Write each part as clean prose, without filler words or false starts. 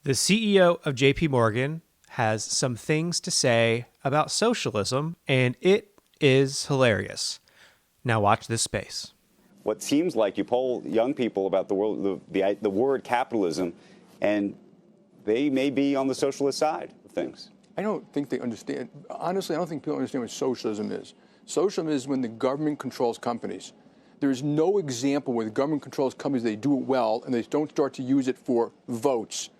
The CEO of JP Morgan has some things to say about socialism, and it is hilarious. Now watch this space. What seems like you poll young people about the world, the word capitalism, and they may be on the socialist side of things. I don't think they understand. Honestly, I don't think people understand what socialism is. Socialism is when the government controls companies. There is no example where the government controls companies, they do it well, and they don't start to use it for votes,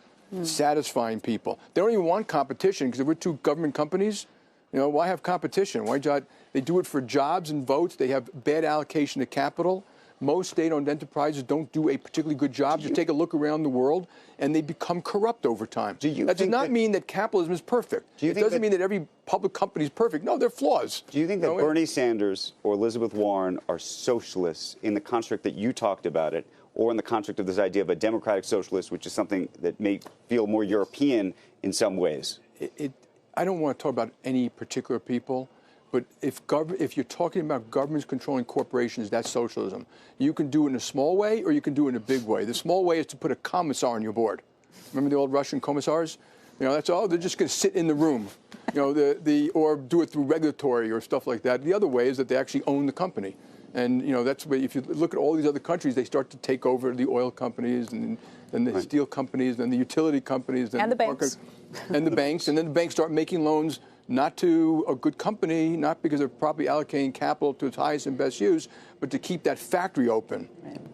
satisfying people. They don't even want competition, because if we're two government companies, why have competition? Why not? They do it for jobs and votes. They have bad allocation of capital. Most state-owned enterprises don't do a particularly good job. Just take a look around the world, and they become corrupt over time. That does not mean that capitalism is perfect. It doesn't mean that every public company is perfect. No, there are flaws. Do you think that Bernie Sanders or Elizabeth Warren are socialists in the construct that you talked about it, or in the construct of this idea of a democratic socialist, which is something that may feel more European in some ways? I don't want to talk about any particular people. But if you're talking about governments controlling corporations, that's socialism. You can do it in a small way, or you can do it in a big way. The small way is to put a commissar on your board. Remember the old Russian commissars? That's all. They're just going to sit in the room, or do it through regulatory or stuff like that. The other way is that they actually own the company. And, that's why if you look at all these other countries, they start to take over the oil companies and the steel companies and the utility companies. And the banks. And the banks. And then the banks start making loans not to a good company, not because they're properly allocating capital to its highest and best use, but to keep that factory open,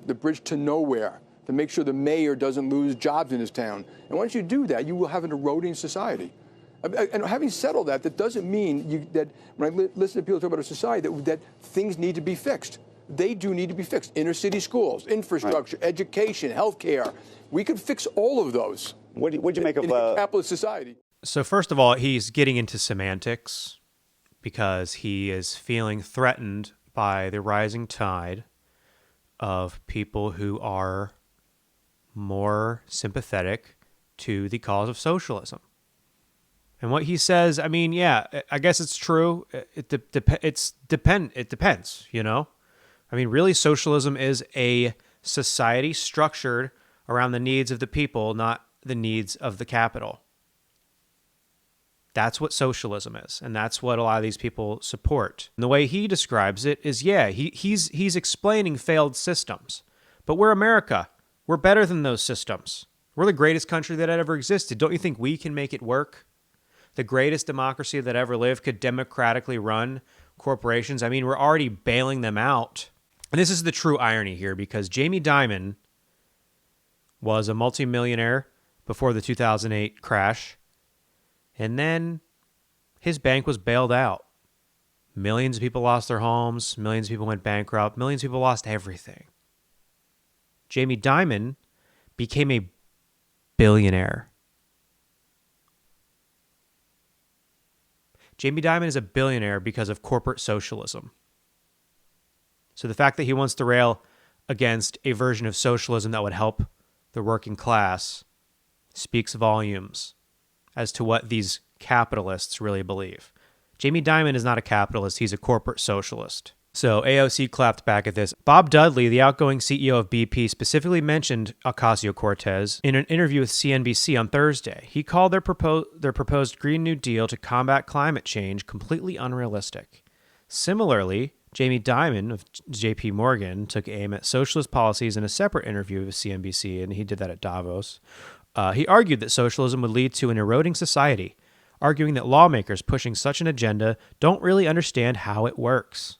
the bridge to nowhere, to make sure the mayor doesn't lose jobs in his town. And once you do that, you will have an eroding society. And having said all that, that doesn't mean that when I listen to people talk about a society, that things need to be fixed. They do need to be fixed. Inner city schools, infrastructure, education, healthcare. We could fix all of those. What'd you make of in a capitalist society? So first of all, he's getting into semantics because he is feeling threatened by the rising tide of people who are more sympathetic to the cause of socialism. And what he says, I mean, yeah, I guess it's true. It depends, I mean, really, socialism is a society structured around the needs of the people, not the needs of the capital. That's what socialism is, and that's what a lot of these people support. And the way he describes it is, he's explaining failed systems. But we're America. We're better than those systems. We're the greatest country that ever existed. Don't you think we can make it work? The greatest democracy that ever lived could democratically run corporations. I mean, we're already bailing them out. And this is the true irony here, because Jamie Dimon was a multimillionaire before the 2008 crash. And then his bank was bailed out. Millions of people lost their homes. Millions of people went bankrupt. Millions of people lost everything. Jamie Dimon became a billionaire. Jamie Dimon is a billionaire because of corporate socialism. So the fact that he wants to rail against a version of socialism that would help the working class speaks volumes as to what these capitalists really believe. Jamie Dimon is not a capitalist, he's a corporate socialist. So AOC clapped back at this. Bob Dudley, the outgoing CEO of BP, specifically mentioned Ocasio-Cortez in an interview with CNBC on Thursday. He called their proposed Green New Deal to combat climate change completely unrealistic. Similarly, Jamie Dimon of JP Morgan took aim at socialist policies in a separate interview with CNBC, and he did that at Davos. He argued that socialism would lead to an eroding society, arguing that lawmakers pushing such an agenda don't really understand how it works.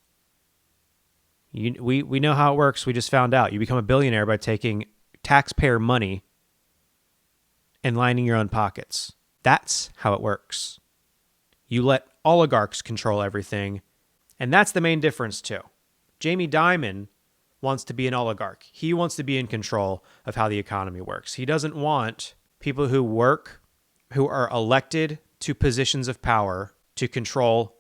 We know how it works. We just found out. You become a billionaire by taking taxpayer money and lining your own pockets. That's how it works. You let oligarchs control everything, and that's the main difference too. Jamie Dimon wants to be an oligarch. He wants to be in control of how the economy works. He doesn't want people who are elected to positions of power to control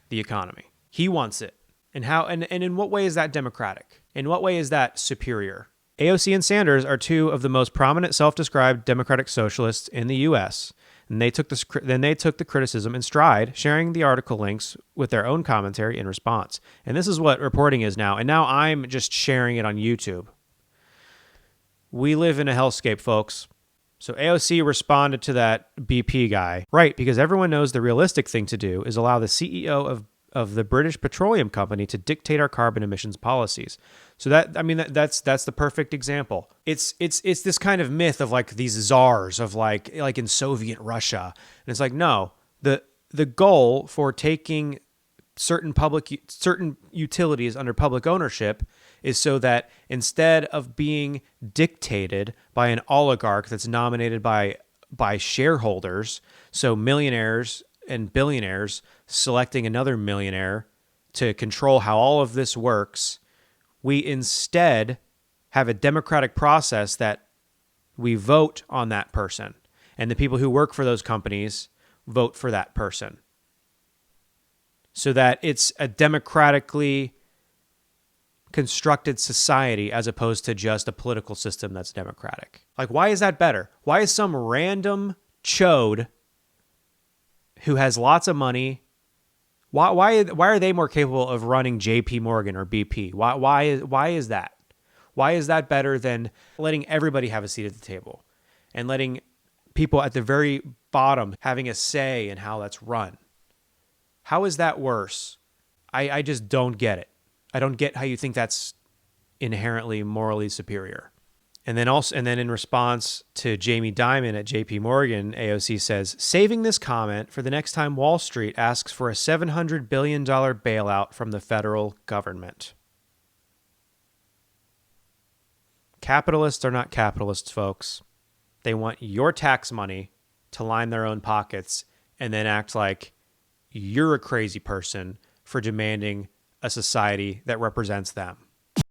the economy. He wants it. And in what way is that democratic? In what way is that superior? AOC and Sanders are two of the most prominent self-described democratic socialists in the U.S., and they took the criticism in stride, sharing the article links with their own commentary in response. And this is what reporting is now. And now I'm just sharing it on YouTube. We live in a hellscape, folks. So AOC responded to that BP guy, right? Because everyone knows the realistic thing to do is allow the CEO of the British Petroleum Company to dictate our carbon emissions policies. So that's the perfect example. It's this kind of myth of like these czars of like in Soviet Russia, and it's like no, the goal for taking certain utilities under public ownership is so that instead of being dictated by an oligarch that's nominated by shareholders, so millionaires and billionaires selecting another millionaire to control how all of this works, we instead have a democratic process that we vote on that person, and the people who work for those companies vote for that person, so that it's a democratically constructed society as opposed to just a political system that's democratic. Like, why is that better? Why is some random chode who has lots of money, why are they more capable of running JP Morgan or BP? Why is that? Why is that better than letting everybody have a seat at the table and letting people at the very bottom having a say in how that's run? How is that worse? I just don't get it. I don't get how you think that's inherently morally superior. And then in response to Jamie Dimon at JP Morgan, AOC says, saving this comment for the next time Wall Street asks for a $700 billion bailout from the federal government. Capitalists are not capitalists, folks. They want your tax money to line their own pockets and then act like you're a crazy person for demanding a society that represents them.